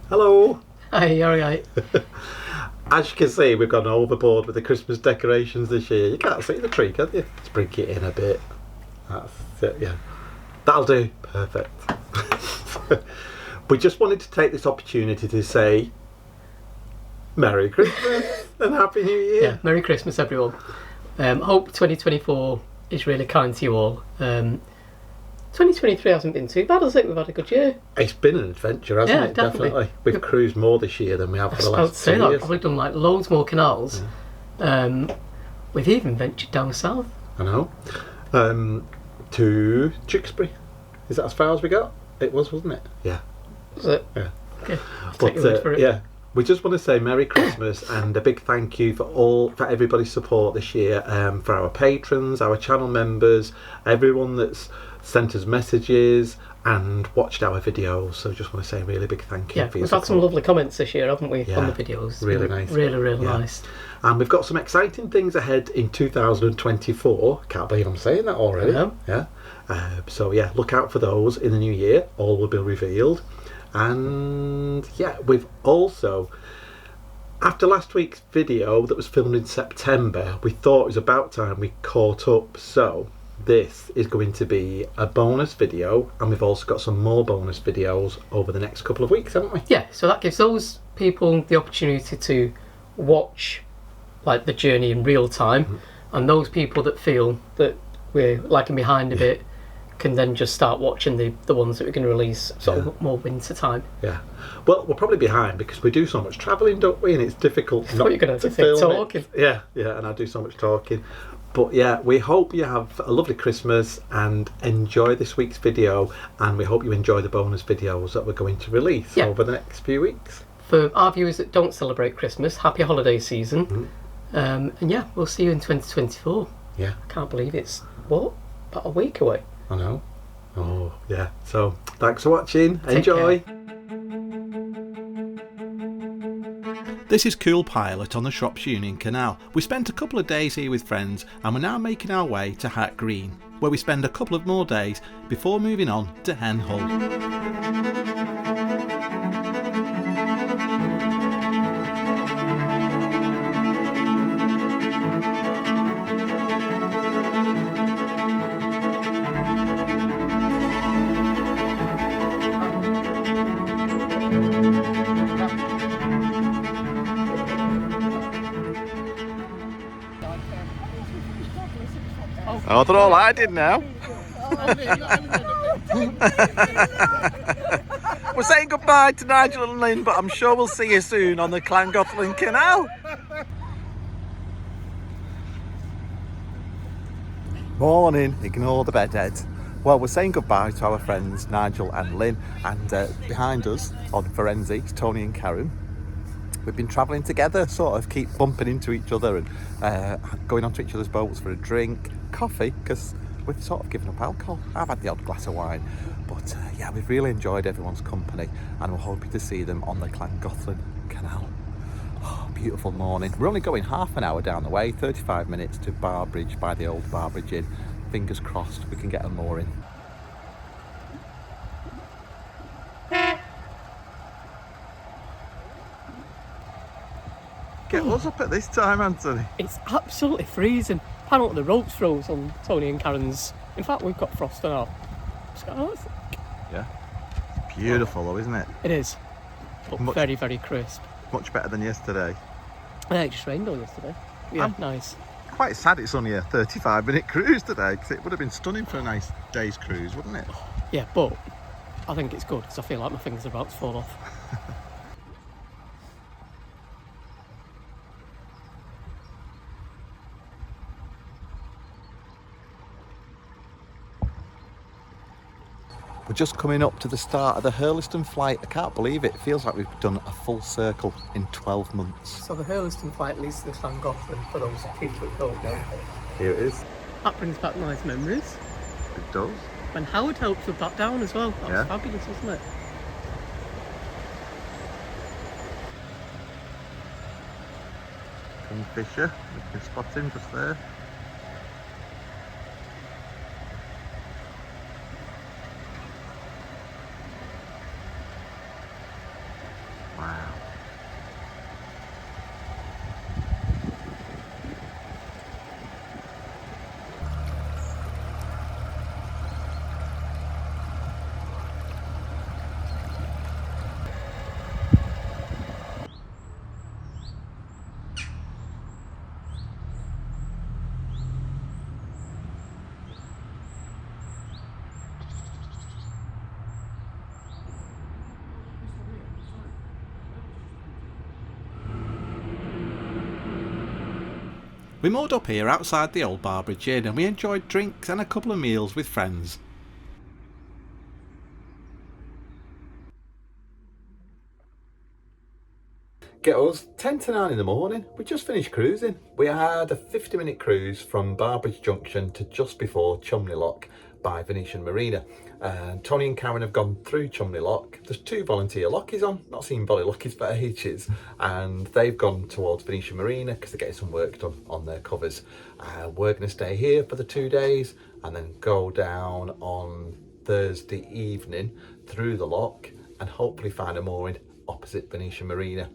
Hello. Hey, alright. As you can see, we've gone overboard with the Christmas decorations this year. You can't see the tree, can you? Let's bring it in a bit. That's it, yeah. That'll do. Perfect. We just wanted to take this opportunity to say Merry Christmas and Happy New Year. Yeah, Merry Christmas, everyone. Hope 2024 is really kind to you all. 2023 hasn't been too bad, has it? We've had a good year. It's been an adventure, hasn't Yeah, it? definitely. We've cruised more this year than we have for the I was last about to say 2 that. years. Probably done like loads more canals. Yeah. We've even ventured down south. I know. To Tewkesbury. Is that as far as we got? It was, wasn't it? Yeah. Was it? Yeah. Okay, I'll take your word for it. Yeah. We just want to say Merry Christmas and a big thank you for everybody's support this year, for our patrons, our channel members, everyone that's sent us messages and watched our videos. So just want to say a really big thank you. Yeah, for your we've had some support. lovely comments this year, haven't we, Yeah, on the videos? really nice. Really Yeah. nice. And we've got some exciting things ahead in 2024. Can't believe I'm saying that already. I know. Yeah. So yeah, look out for those in the new year. All will be revealed. And yeah, we've also, after last week's video that was filmed in September, we thought it was about time we caught up. So this is going to be a bonus video, and we've also got some more bonus videos over the next couple of weeks, haven't we? Yeah, so that gives those people the opportunity to watch like the journey in real time, and those people that feel that we're lagging behind a bit can then just start watching the ones that we're going to release sort of more winter time. Yeah. Well, we're probably behind because we do so much travelling, don't we? And it's difficult not You're going to to film talking. it. Yeah, and I do so much talking. But yeah, we hope you have a lovely Christmas and enjoy this week's video, and we hope you enjoy the bonus videos that we're going to release over the next few weeks. For our viewers that don't celebrate Christmas, happy holiday season. And yeah, we'll see you in 2024. Yeah. I can't believe it's, about a week away. I know. Oh, yeah. So, thanks for watching. Take Enjoy. care. This is Cool Pilot on the Shropshire Union Canal. We spent a couple of days here with friends, and we're now making our way to Hat Green, where we spend a couple of more days before moving on to Hen Hull. Oh, they're all I did now. We're saying goodbye to Nigel and Lynn, but I'm sure we'll see you soon on the Llangollen Canal. Morning, ignore the bedheads. Well, we're saying goodbye to our friends Nigel and Lynn, and behind us on Forensics, Tony and Karen. We've been travelling together, sort of keep bumping into each other and going onto each other's boats for a drink, coffee, because we've sort of given up alcohol. I've had the odd glass of wine, but yeah, we've really enjoyed everyone's company, and we're hoping to see them on the Llangollen Canal. Oh, beautiful morning. We're only going half an hour down the way, 35 minutes to Barge by the old Barge Inn. Fingers crossed we can get a mooring. Get us up at this time, Anthony. It's absolutely freezing. Apparently the ropes froze on Tony and Karen's. In fact, we've got frost on our. Yeah. Beautiful though, isn't it? It is. But very, very crisp. Much better than yesterday. Yeah, it just rained all yesterday. Yeah, nice. Quite sad it's only a 35-minute cruise today, because it would have been stunning for a nice day's cruise, wouldn't it? Yeah, but I think it's good because I feel like my fingers are about to fall off. We're just coming up to the start of the Huron Flight. I can't believe it. It feels like we've done a full circle in 12 months. So the Huron Flight leads to the Llangollen for those people that don't know. Here it is. That brings back nice memories. It does. When Howard helped with that down as well. That was fabulous, wasn't it? Kingfisher, we can spot him just there. We moored up here outside the old Barge Inn and we enjoyed drinks and a couple of meals with friends. Get us 10 to 9 in the morning. We just finished cruising. We had a 50-minute cruise from Barbridge Junction to just before Cholmondeley Lock by Venetian Marine. And Tony and Karen have gone through Cholmondeley Lock. There's 2 volunteer lockies on, not seen volley lockies for ages, and they've gone towards Venetian Marine because they're getting some work done on their covers. We're going to stay here for the 2 days and then go down on Thursday evening through the lock and hopefully find a mooring opposite Venetian Marine.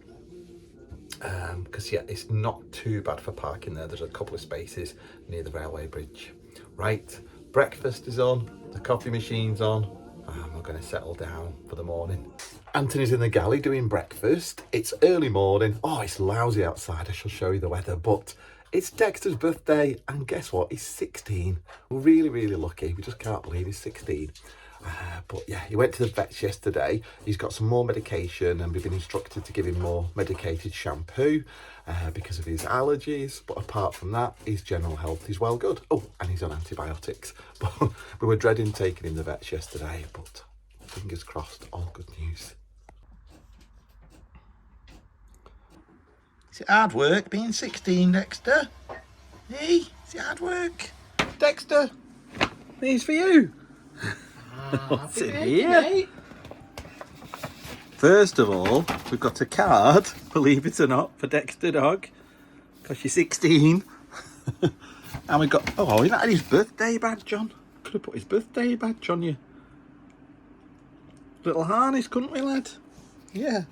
Because yeah, it's not too bad for parking there. There's a couple of spaces near the railway bridge. Right, breakfast is on, the coffee machine's on, and we're going to settle down for the morning. Anthony's in the galley doing breakfast. It's early morning. Oh, it's lousy outside. I shall show you the weather, but it's Dexter's birthday, and guess what? He's 16. We're really, really lucky. We just can't believe he's 16. But yeah, he went to the vets yesterday. He's got some more medication and we've been instructed to give him more medicated shampoo because of his allergies. But apart from that, his general health is well good. Oh, and he's on antibiotics. But we were dreading taking him to the vets yesterday, but fingers crossed, all good news. Is it hard work being 16, Dexter? Hey, is it hard work? Dexter, these for you. What's in here? First of all, we've got a card, believe it or not, for Dexter Dog, because you're 16. And we've got, oh, he's not had his birthday badge on. Could have put his birthday badge on you. Little harness, couldn't we, lad? Yeah.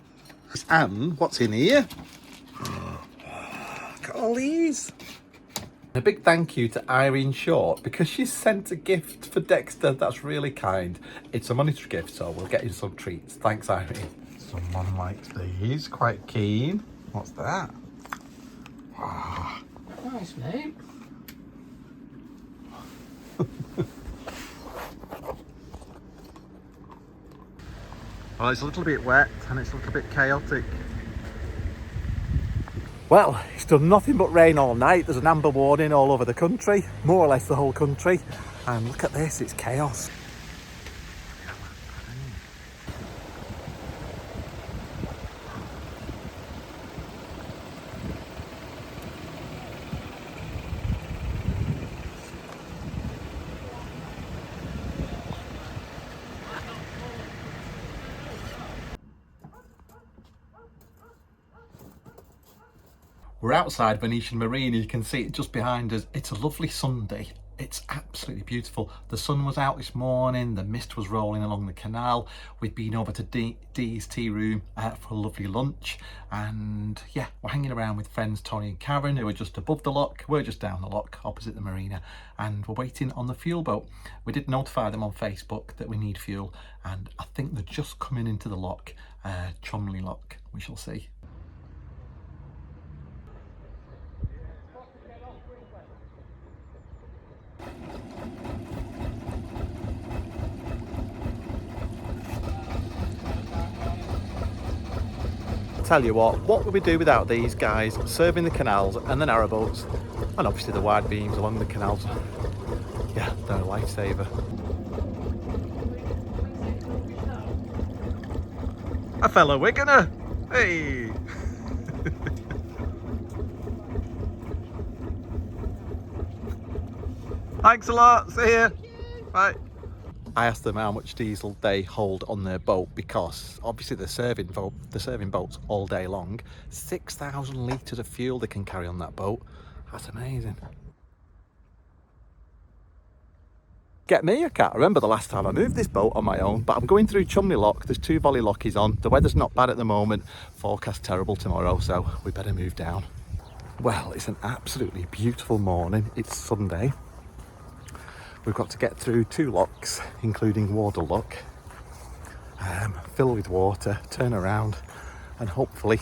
And what's in here? Look at all these. A big thank you to Irene Short because she sent a gift for Dexter. That's really kind. It's a monetary gift, so we'll get you some treats. Thanks, Irene. Someone likes these, quite keen. What's that? Wow. Nice, mate. Well, it's a little bit wet and it's a little bit chaotic. Well, it's done nothing but rain all night. There's an amber warning all over the country, more or less the whole country. And look at this, it's chaos. We're outside Venetian Marine, you can see it just behind us. It's a lovely Sunday. It's absolutely beautiful. The sun was out this morning, the mist was rolling along the canal. We'd been over to Dee's tea room for a lovely lunch. And yeah, we're hanging around with friends Tony and Karen, who are just above the lock. We're just down the lock, opposite the marina. And we're waiting on the fuel boat. We did notify them on Facebook that we need fuel. And I think they're just coming into the lock, Cholmondeley Lock, we shall see. Tell you what would we do without these guys serving the canals and the narrowboats, and obviously the wide beams along the canals. Yeah, they're a lifesaver. A fellow Wiganer! Hey! Thanks a lot, see ya! Bye. I asked them how much diesel they hold on their boat because obviously they're serving boats all day long. 6,000 litres of fuel they can carry on that boat. That's amazing. Get me, I can't remember the last time I moved this boat on my own, but I'm going through Cholmondeley Lock. There's 2 volley lockies on. The weather's not bad at the moment. Forecast terrible tomorrow, so we better move down. Well, it's an absolutely beautiful morning. It's Sunday. We've got to get through 2 locks, including Wardle Lock, fill with water, turn around, and hopefully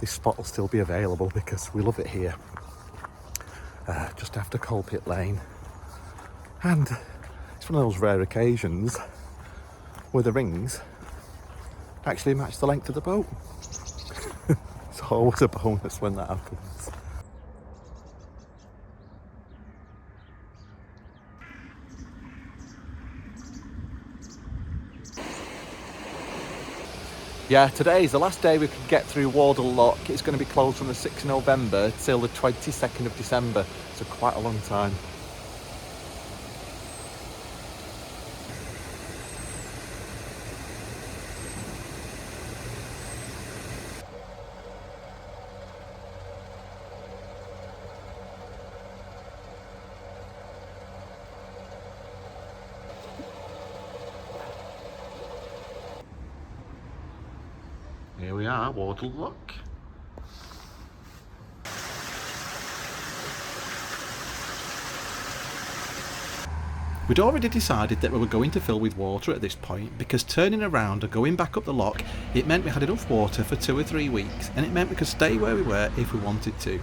this spot will still be available because we love it here. Just after Coalpit Lane. And it's one of those rare occasions where the rings actually match the length of the boat. It's always a bonus when that happens. Yeah, today is the last day we can get through Wardle Lock. It's going to be closed from the 6th of November till the 22nd of December, so quite a long time. Here we are, Wardle Lock. We'd already decided that we were going to fill with water at this point, because turning around and going back up the lock, it meant we had enough water for 2 or 3 weeks, and it meant we could stay where we were if we wanted to.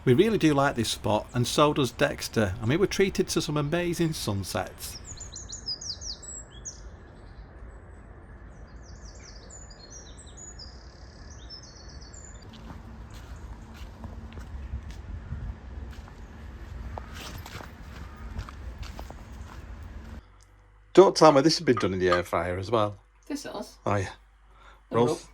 We really do like this spot, and so does Dexter. I mean, we're treated to some amazing sunsets. Don't tell me this has been done in the air fryer as well. This has. Oh yeah.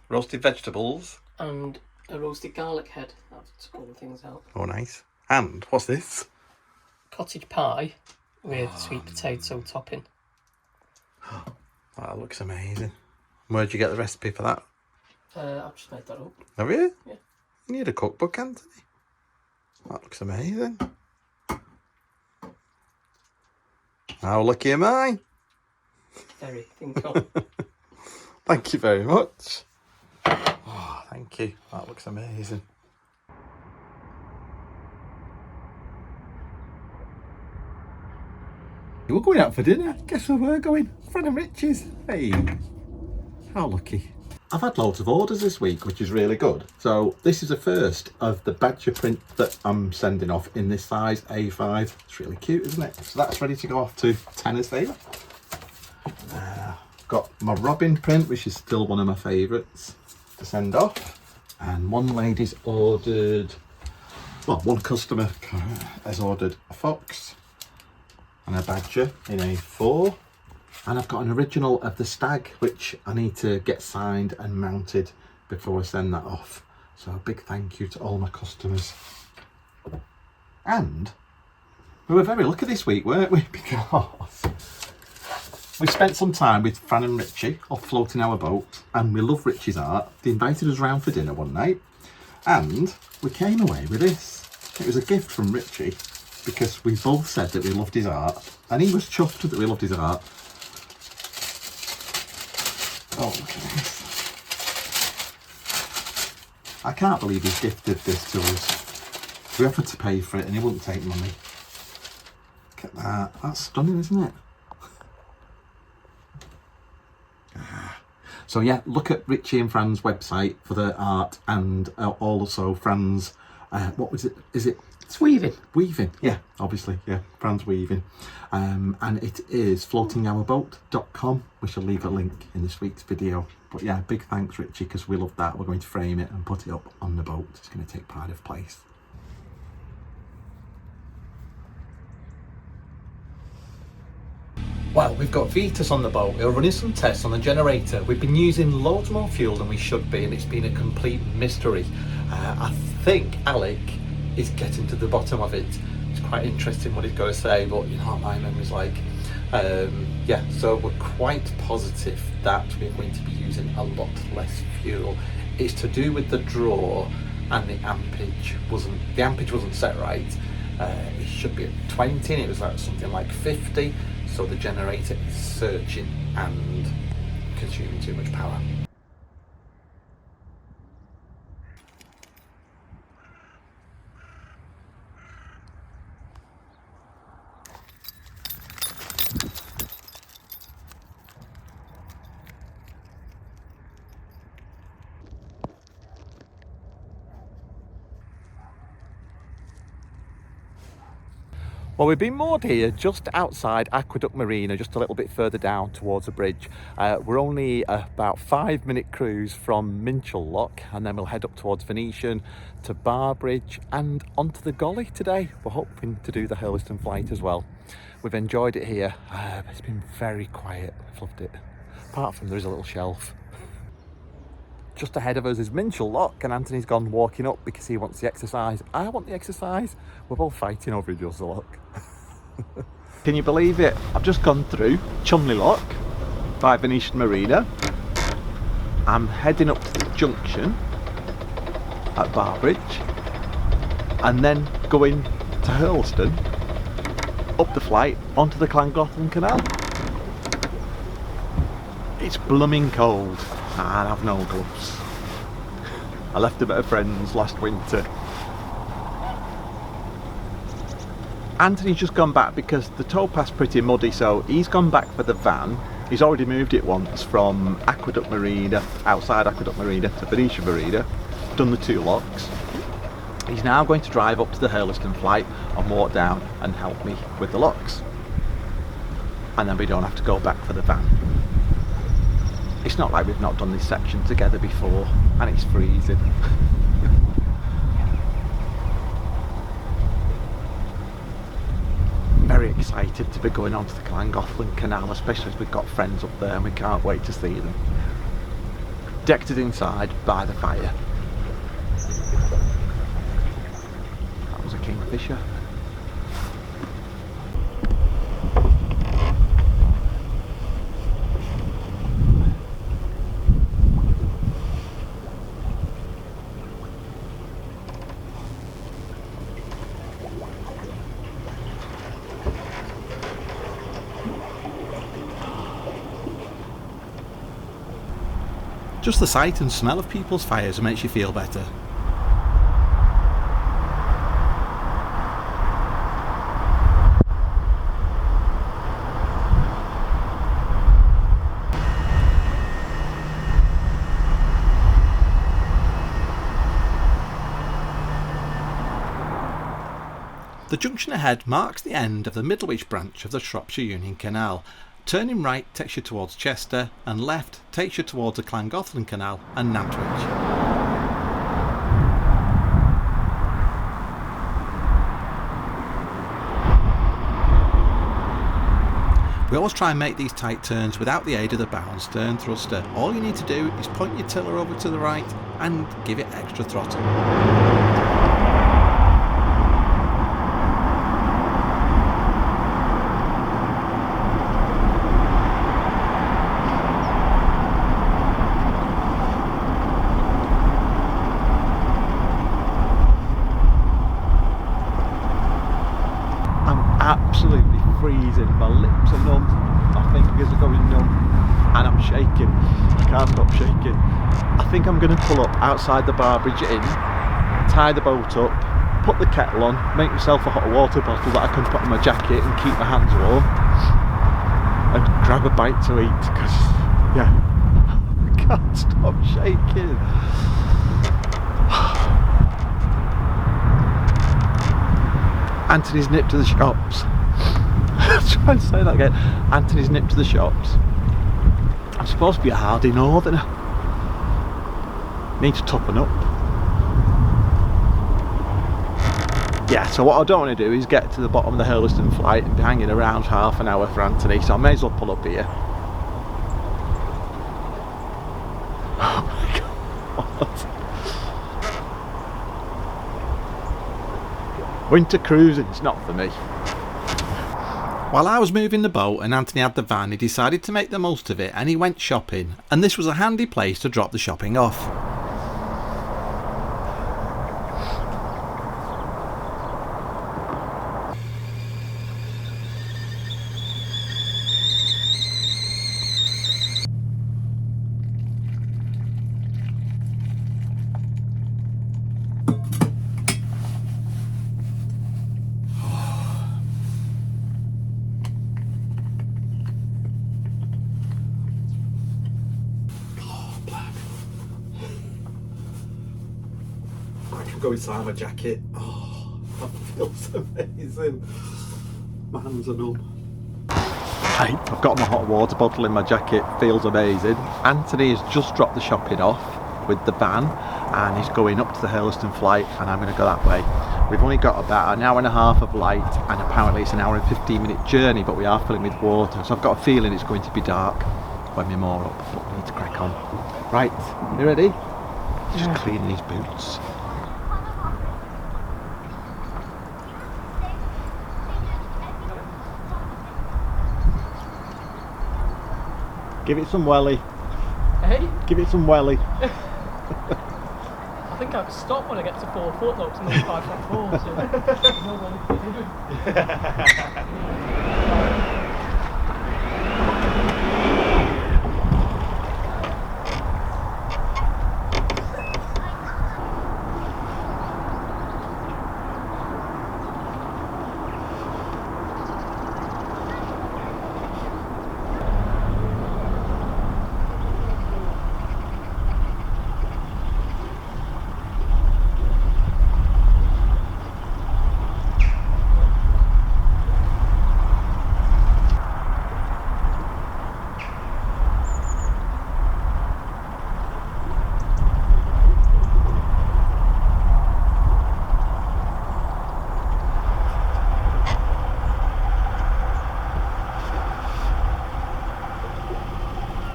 Roasted vegetables. And a roasted garlic head. That's cooling things out. Oh nice. And what's this? Cottage pie with sweet potato topping. That looks amazing. Where'd you get the recipe for that? I've just made that up. Have you? Yeah. You need a cookbook, Anthony. That looks amazing. How lucky am I? Very think on. Thank you very much. Oh, thank you. That looks amazing. We're going out for dinner. Guess where we're going? Fran and Richie's. Hey, how lucky. I've had loads of orders this week, which is really good. So this is the first of the badger print that I'm sending off in this size A5. It's really cute, isn't it? So that's ready to go off to Tenner's favour. Got my robin print, which is still one of my favourites to send off. And one lady's ordered, well, one customer has ordered a fox and a badger in A4. And I've got an original of the stag, which I need to get signed and mounted before I send that off. So a big thank you to all my customers. And we were very lucky this week, weren't we? Because we spent some time with Fran and Richie off floating our boat, and we love Richie's art. They invited us round for dinner one night, and we came away with this. It was a gift from Richie, because we both said that we loved his art, and he was chuffed that we loved his art. Oh, look at this. I can't believe he's gifted this to us. We offered to pay for it and he wouldn't take money. Look at that. That's stunning, isn't it? So yeah, look at Richie and Fran's website for their art, and also Fran's, what was it? Is it? It's weaving. Weaving, yeah, obviously, yeah, Fran's weaving. And it is floatingourboat.com. We shall leave a link in this week's video. But yeah, big thanks, Richie, because we love that. We're going to frame it and put it up on the boat. It's going to take pride of place. Well, we've got Vitus on the boat. We're running some tests on the generator. We've been using loads more fuel than we should be, and it's been a complete mystery. I think Alec is getting to the bottom of it. It's quite interesting what he's going to say, but you know what my memory's like. Yeah, so we're quite positive that we're going to be using a lot less fuel. It's to do with the draw, and the ampage wasn't set right. It should be at 20 and it was like something like 50. So the generator is surging and consuming too much power. Well, we've been moored here just outside Aqueduct Marina, just a little bit further down towards the bridge. We're only about 5-minute cruise from Minchell Lock, and then we'll head up towards Venetian to Barbridge and onto the Golly today. We're hoping to do the Huron Flight as well. We've enjoyed it here. It's been very quiet. I've loved it. Apart from there is a little shelf. Just ahead of us is Minchell Lock, and Anthony's gone walking up because he wants the exercise. I want the exercise. We're both fighting over who does the lock. Can you believe it? I've just gone through Cholmondeley Lock by Venetian Marine. I'm heading up to the junction at Barge and then going to Hurlston, up the flight onto the Llangollen Canal. It's blooming cold and I've no gloves. I left them at a friend's last winter. Anthony's just gone back because the towpath's pretty muddy, so he's gone back for the van. He's already moved it once from Aqueduct Marina, outside Aqueduct Marina, to Venetian Marina, done the 2 locks. He's now going to drive up to the Hurlston flight and walk down and help me with the locks. And then we don't have to go back for the van. It's not like we've not done this section together before, and it's freezing. Very excited to be going on to the Llangollen Canal, especially as we've got friends up there and we can't wait to see them. Dexter's inside by the fire. That was a kingfisher. Just the sight and smell of people's fires makes you feel better. The junction ahead marks the end of the Middlewich branch of the Shropshire Union Canal. Turning right takes you towards Chester and left takes you towards the Llangollen Canal and Nantwich. We always try and make these tight turns without the aid of the bow and stern thruster. All you need to do is point your tiller over to the right and give it extra throttle. Absolutely freezing, my lips are numb, my fingers are going numb, and I'm shaking. I can't stop shaking. I think I'm going to pull up outside the Barge Inn, tie the boat up, put the kettle on, make myself a hot water bottle that I can put on my jacket and keep my hands warm, and grab a bite to eat, because, yeah, I can't stop shaking. Anthony's nipped to the shops. Let's try and say that again. Anthony's nipped to the shops. I'm supposed to be a hardy northerner. Need to toughen up. Yeah, so what I don't want to do is get to the bottom of the Hurlston flight and be hanging around half an hour for Anthony, so I may as well pull up here. Oh my God. Winter cruising is not for me. While I was moving the boat and Anthony had the van, he decided to make the most of it and he went shopping, and this was a handy place to drop the shopping off. Go inside my jacket. Oh, that feels amazing. My hands are numb. Right, I've got my hot water bottle in my jacket. Feels amazing. Anthony has just dropped the shopping off with the van and he's going up to the Hurlston flight, and I'm going to go that way. We've only got about an hour and a half of light, and apparently it's an hour and 15-minute journey, but we are filling with water, so I've got a feeling it's going to be dark when we moor up, but we need to crack on. Right, you ready? Just clean these boots. Give it some welly. Hey? Give it some welly. I think I can stop when I get to 4 foot though, because I'm only 5'4", so no one.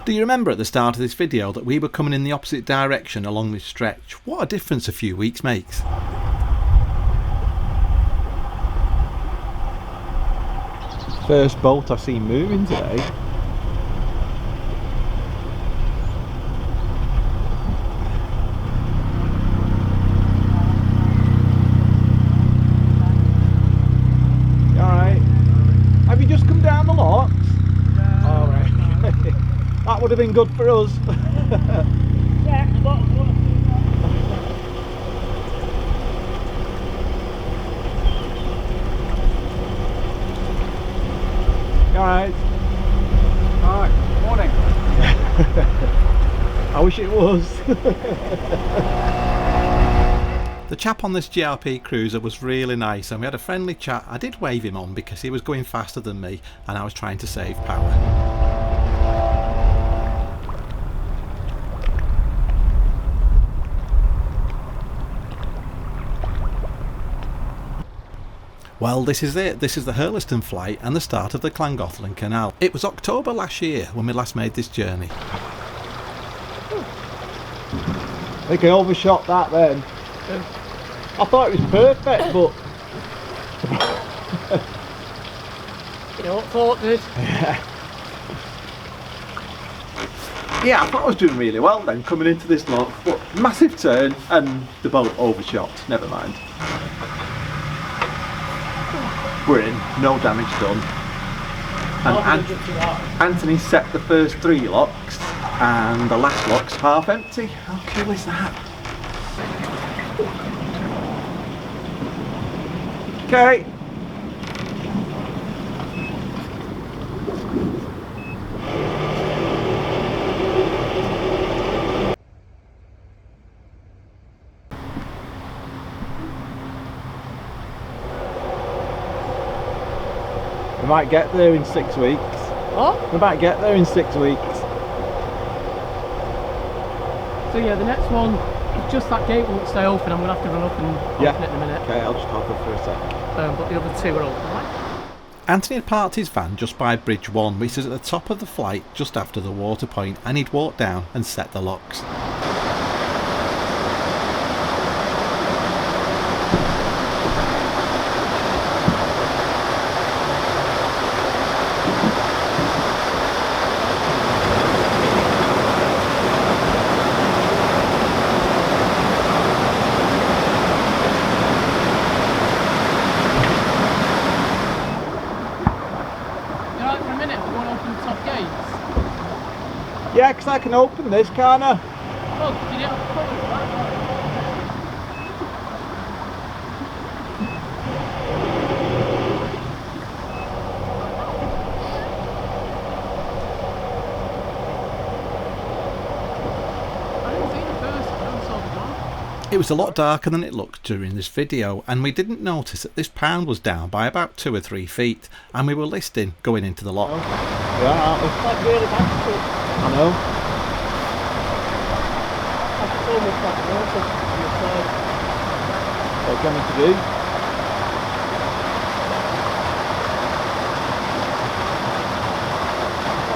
Do you remember at the start of this video that we were coming in the opposite direction along this stretch? What a difference a few weeks makes. First boat I've seen moving today. You alright? Have you just come down the locks? Yeah. Alright. That would have been good for us. Yeah, You alright? Alright, morning. I wish it was. The chap on this GRP cruiser was really nice and we had a friendly chat. I did wave him on because he was going faster than me and I was trying to save power. Well, this is it. This is the Hurliston Flight and the start of the Llangollen Canal. It was October last year when we last made this journey. I think I overshot that then. I thought it was perfect, but... you know what thought did? Yeah, I thought I was doing really well then coming into this lock, but massive turn and the boat overshot. Never mind. We're in, no damage done. And Anthony set the first 3 locks and the last lock's half empty. How cool is that? Okay. we might get there in 6 weeks. What? We might get there in 6 weeks. So yeah, the next one, just that gate won't stay open. I'm going to have to run up and open it in a minute. Okay, I'll just open for a sec. But the other 2 are open, right? Anthony had parked his van just by Bridge 1, which is at the top of the flight just after the water point, and he'd walked down and set the locks. Yeah, because I can open this, can't I? Oh, did you have a problem with that? I didn't see the first one, I saw the door. It was a lot darker than it looked during this video, and we didn't notice that this pound was down by about 2 or 3 feet, and we were listing going into the lock. Yeah, aren't we? It's like really bad. I know. It's almost like water on the side. What do you want me to do?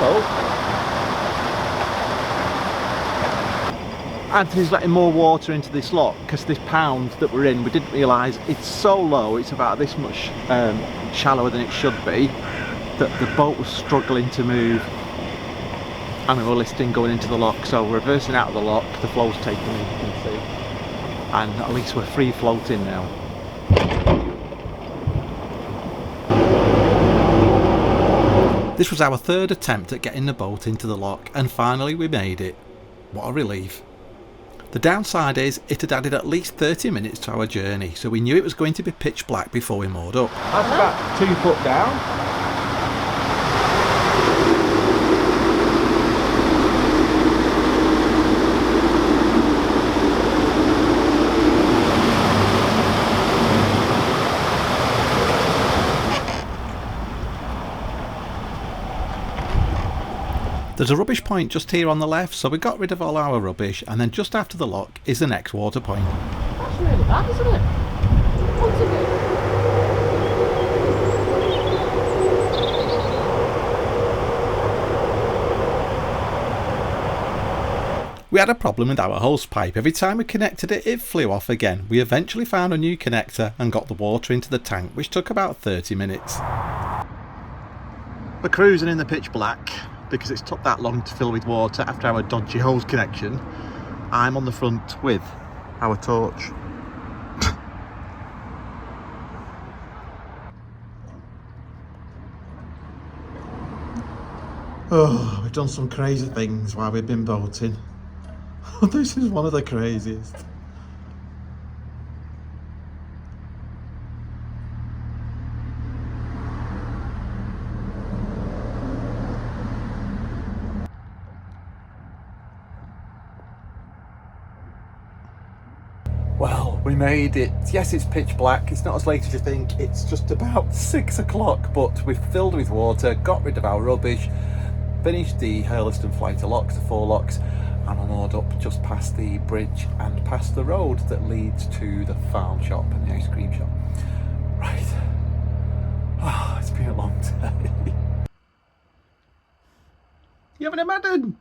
Hello. Anthony's letting more water into this lock because this pound that we're in, we didn't realise it's so low, it's about this much shallower than it should be, that the boat was struggling to move and we were listing going into the lock, so we're reversing out of the lock, the flow's taking in, you can see, and at least we're free floating now. This was our third attempt at getting the boat into the lock, and finally we made it. What a relief. The downside is it had added at least 30 minutes to our journey, so we knew it was going to be pitch black before we moored up. That's about 2 foot down. There's a rubbish point just here on the left, so we got rid of all our rubbish, and then just after the lock is the next water point. That's really bad, isn't it? What's it? We had a problem with our hose pipe. Every time we connected it, it flew off again. We eventually found a new connector and got the water into the tank, which took about 30 minutes. We're cruising in the pitch black because it's took that long to fill with water after our dodgy hose connection. I'm on the front with our torch. Oh, we've done some crazy things while we've been boating. This is one of the craziest. Well, we made it. Yes, it's pitch black. It's not as late as you think. It's just about 6 o'clock, but we've filled with water, got rid of our rubbish, finished the Huron Flight locks, the 4 locks, and I'm moored up just past the bridge and past the road that leads to the farm shop and the ice cream shop. Right. Oh, it's been a long day. You having a Madden?